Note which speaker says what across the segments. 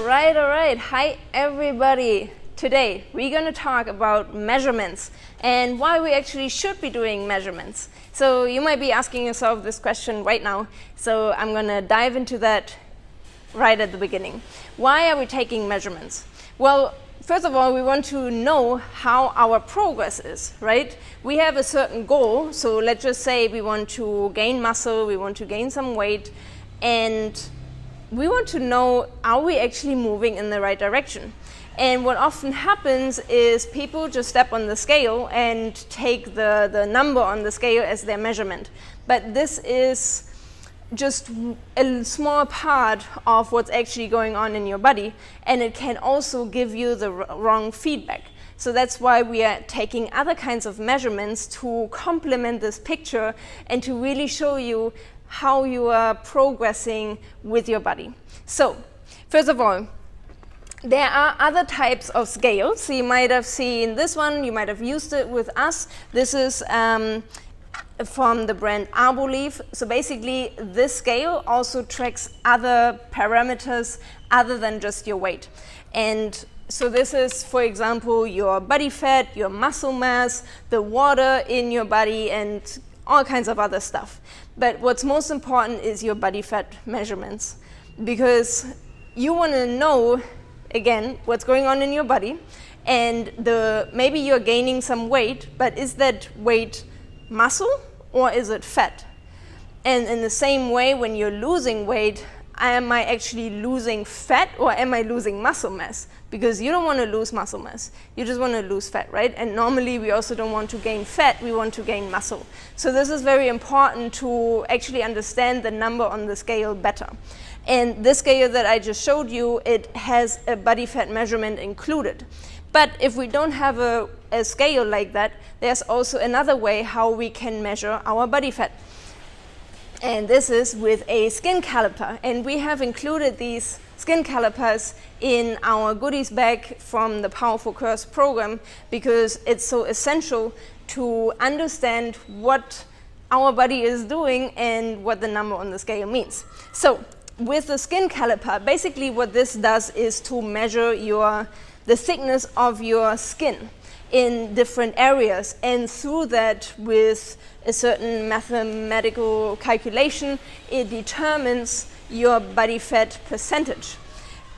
Speaker 1: All right. Hi, everybody. Today, we're going to talk about measurements and why we actually should be doing measurements. So you might be asking yourself this question right now. So I'm going to dive into that right at the beginning. Why are we taking measurements? Well, first of all, we want to know how our progress is, right? We have a certain goal. So let's just say we want to gain muscle, we want to gain some weight, and we want to know, are we actually moving in the right direction? And what often happens is people just step on the scale and take the number on the scale as their measurement. But this is just a small part of what's actually going on in your body, and it can also give you the wrong feedback. So that's why we are taking other kinds of measurements to complement this picture and to really show you how you are progressing with your body. So, first of all, there are other types of scales. So you might have seen this one, you might have used it with us. This is from the brand Arbolive. So basically, this scale also tracks other parameters other than just your weight. And so this is, for example, your body fat, your muscle mass, the water in your body, and all kinds of other stuff. But what's most important is your body fat measurements, because you want to know, again, what's going on in your body, and maybe you're gaining some weight, but is that weight muscle or is it fat? And in the same way, when you're losing weight, am I actually losing fat or am I losing muscle mass? Because you don't want to lose muscle mass, you just want to lose fat, right? And normally we also don't want to gain fat, we want to gain muscle. So this is very important to actually understand the number on the scale better. And this scale that I just showed you, it has a body fat measurement included. But if we don't have a scale like that, there's also another way how we can measure our body fat. And this is with a skin caliper. And we have included these skin calipers in our goodies bag from the Powerful Curves program because it's so essential to understand what our body is doing and what the number on the scale means. So with the skin caliper, basically what this does is to measure the thickness of your skin in different areas, and through that, with a certain mathematical calculation, it determines your body fat percentage.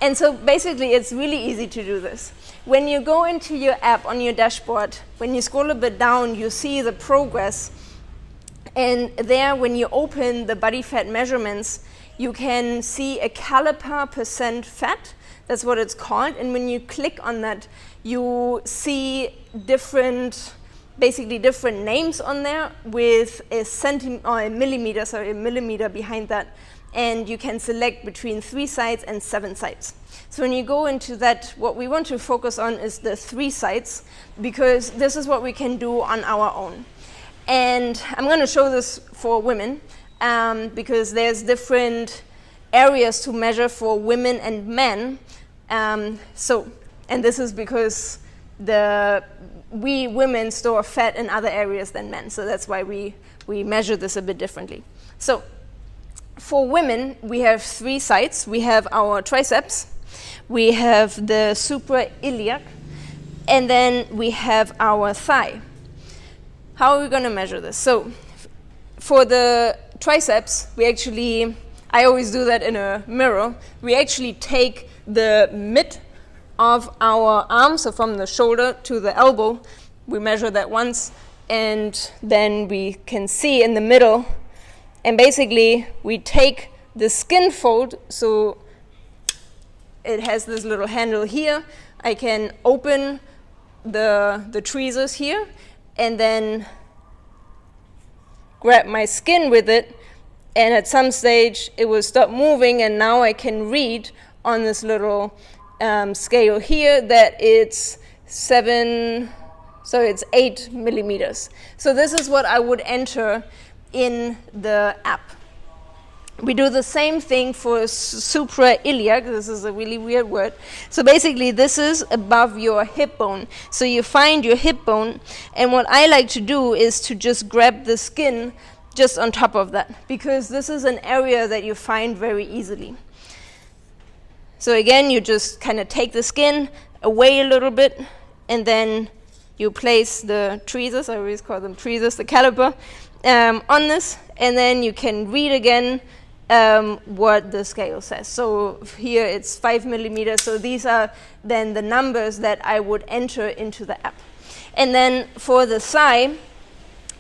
Speaker 1: And so basically it's really easy to do this. When you go into your app on your dashboard, when you scroll a bit down, you see the progress, and there when you open the body fat measurements, you can see a Caliper Percent Fat. That's what it's called. And when you click on that, you see basically different names on there with a millimeter behind that. And you can select between 3 sites and 7 sites. So when you go into that, what we want to focus on is the 3 sites, because this is what we can do on our own. And I'm going to show this for women, because there's different areas to measure for women and men. And this is because we women store fat in other areas than men, so that's why we measure this a bit differently. So for women, we have 3 sites. We have our triceps, we have the Supra Iliac, and then we have our thigh. How are we going to measure this? So for the triceps, I always do that in a mirror. We actually take the mid of our arm, so from the shoulder to the elbow, we measure that once, and then we can see in the middle, and basically we take the skin fold, so it has this little handle here. I can open the tweezers here and then grab my skin with it, and at some stage it will stop moving, and now I can read on this little scale here that it's 8 millimeters. So this is what I would enter in the app. We do the same thing for Supra Iliac. This is a really weird word. So basically this is above your hip bone. So you find your hip bone, and what I like to do is to just grab the skin just on top of that, because this is an area that you find very easily. So again, you just kind of take the skin away a little bit, and then you place the tweezers, I always call them tweezers, the caliper, on this, and then you can read again what the scale says. So here it's 5 millimeters, so these are then the numbers that I would enter into the app. And then for the thigh,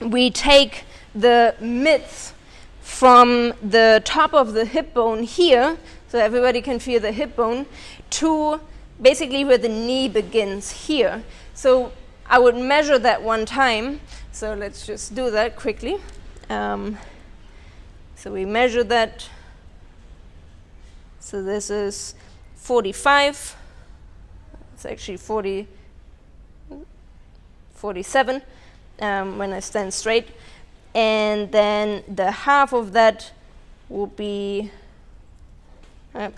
Speaker 1: we take the midth from the top of the hip bone here, so everybody can feel the hip bone, to basically where the knee begins here. So I would measure that one time. So let's just do that quickly. So we measure that. So this is 45. It's actually 47 when I stand straight. And then the half of that will be, the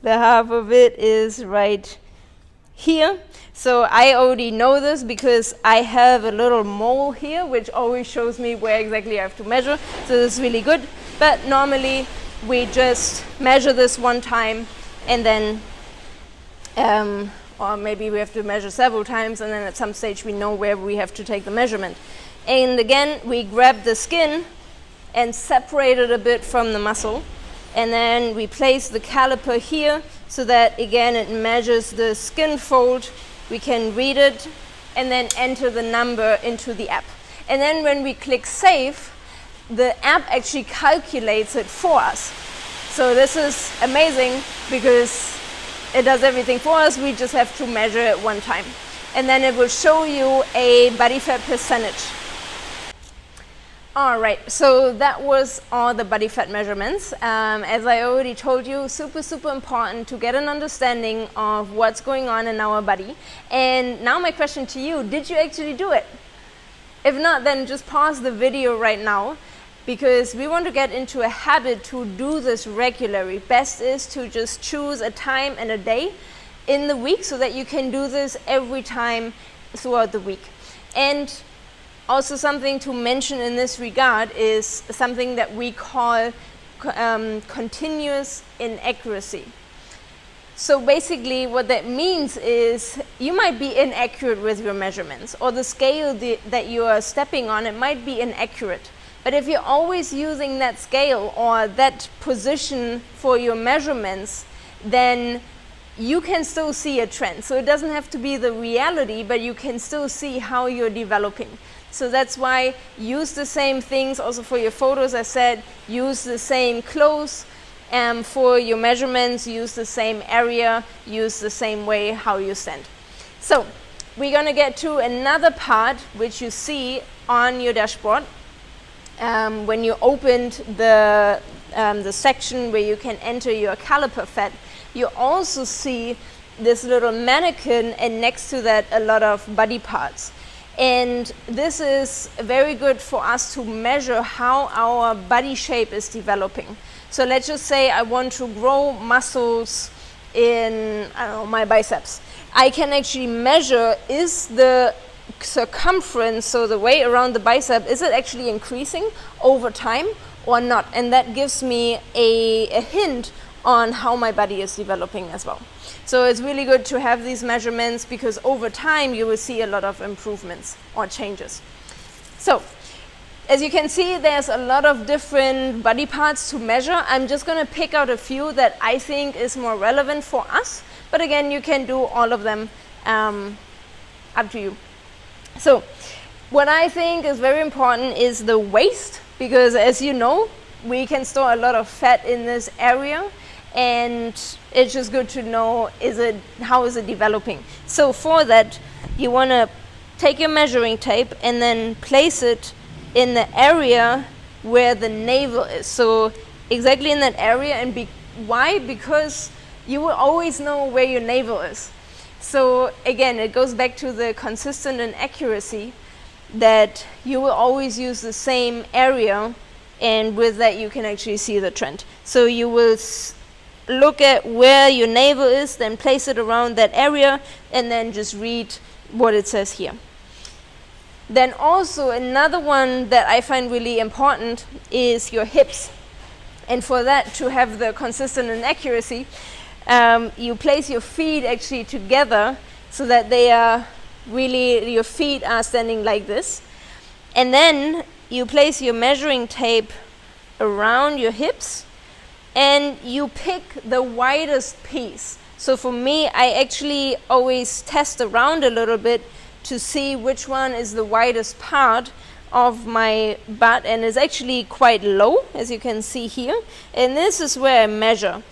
Speaker 1: half of it is right here. So I already know this because I have a little mole here which always shows me where exactly I have to measure. So this is really good. But normally we just measure this one time, and then or maybe we have to measure several times, and then at some stage we know where we have to take the measurement. And again, we grab the skin and separate it a bit from the muscle, and then we place the caliper here so that again it measures the skin fold. We can read it and then enter the number into the app. And then when we click save, the app actually calculates it for us. So this is amazing because it does everything for us. We just have to measure it one time. And then it will show you a body fat percentage. All right, so that was all the body fat measurements. As I already told you, super important to get an understanding of what's going on in our body. And now my question to you, did you actually do it? If not, then just pause the video right now, because we want to get into a habit to do this regularly. Best is to just choose a time and a day in the week so that you can do this every time throughout the week. And also something to mention in this regard is something that we call continuous inaccuracy. So basically what that means is you might be inaccurate with your measurements, or the scale that you are stepping on, it might be inaccurate. But if you're always using that scale or that position for your measurements, then you can still see a trend. So it doesn't have to be the reality, but you can still see how you're developing. So that's why use the same things also for your photos. I said use the same clothes, for your measurements, use the same area, use the same way how you stand. So we're going to get to another part which you see on your dashboard. When you opened the section where you can enter your caliper fat, you also see this little mannequin, and next to that a lot of body parts. And this is very good for us to measure how our body shape is developing. So let's just say I want to grow muscles in, I don't know, my biceps. I can actually measure, is the circumference, so the way around the bicep, is it actually increasing over time or not? And that gives me a hint on how my body is developing as well. So it's really good to have these measurements, because over time you will see a lot of improvements or changes. So as you can see, there's a lot of different body parts to measure. I'm just going to pick out a few that I think is more relevant for us, but again, you can do all of them, up to you. So what I think is very important is the waist, because as you know, we can store a lot of fat in this area, and it's just good to know, how is it developing. So for that, you want to take your measuring tape and then place it in the area where the navel is. So exactly in that area. And why? Because you will always know where your navel is. So again, it goes back to the consistent inaccuracy, that you will always use the same area, and with that you can actually see the trend. So you will look at where your navel is, then place it around that area, and then just read what it says here. Then also another one that I find really important is your hips. And for that to have the consistent inaccuracy, you place your feet actually together so that they are really, your feet are standing like this. And then you place your measuring tape around your hips and you pick the widest piece. So for me, I actually always test around a little bit to see which one is the widest part of my butt, and it's actually quite low, as you can see here. And this is where I measure.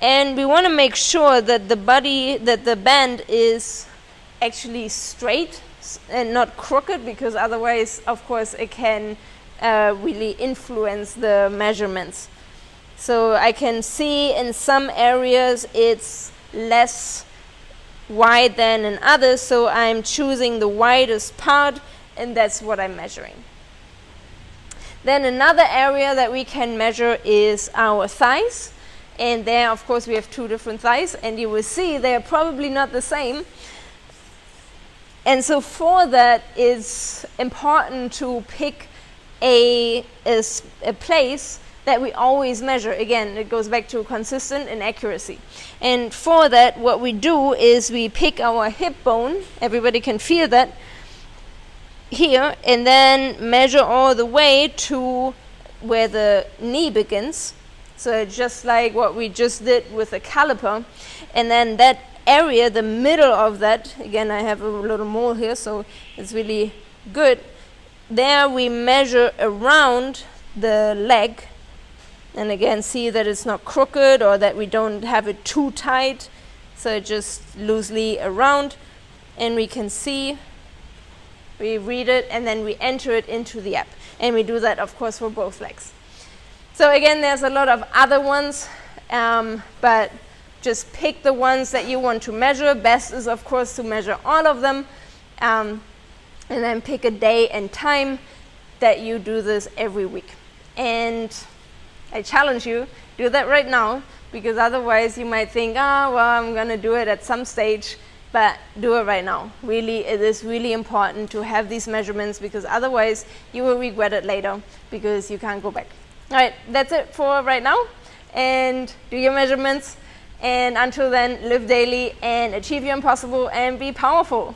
Speaker 1: And we want to make sure that the band is actually straight and not crooked, because otherwise, of course, it can really influence the measurements. So I can see in some areas it's less wide than in others, so I'm choosing the widest part, and that's what I'm measuring. Then another area that we can measure is our thighs. And there, of course, we have two different thighs, and you will see they're probably not the same. And so for that, it's important to pick a place that we always measure. Again, it goes back to consistent inaccuracy. And for that, what we do is we pick our hip bone. Everybody can feel that here, and then measure all the way to where the knee begins. So just like what we just did with a caliper. And then that area, the middle of that, again, I have a little mole here, so it's really good. There we measure around the leg. And again, see that it's not crooked or that we don't have it too tight. So just loosely around. And we can see, we read it, and then we enter it into the app. And we do that, of course, for both legs. So again, there's a lot of other ones, but just pick the ones that you want to measure. Best is, of course, to measure all of them, and then pick a day and time that you do this every week. And I challenge you, do that right now, because otherwise you might think, well, I'm going to do it at some stage, but do it right now. Really, it is really important to have these measurements, because otherwise you will regret it later, because you can't go back. All right, that's it for right now, and do your measurements, and until then, live daily and achieve your impossible and be powerful.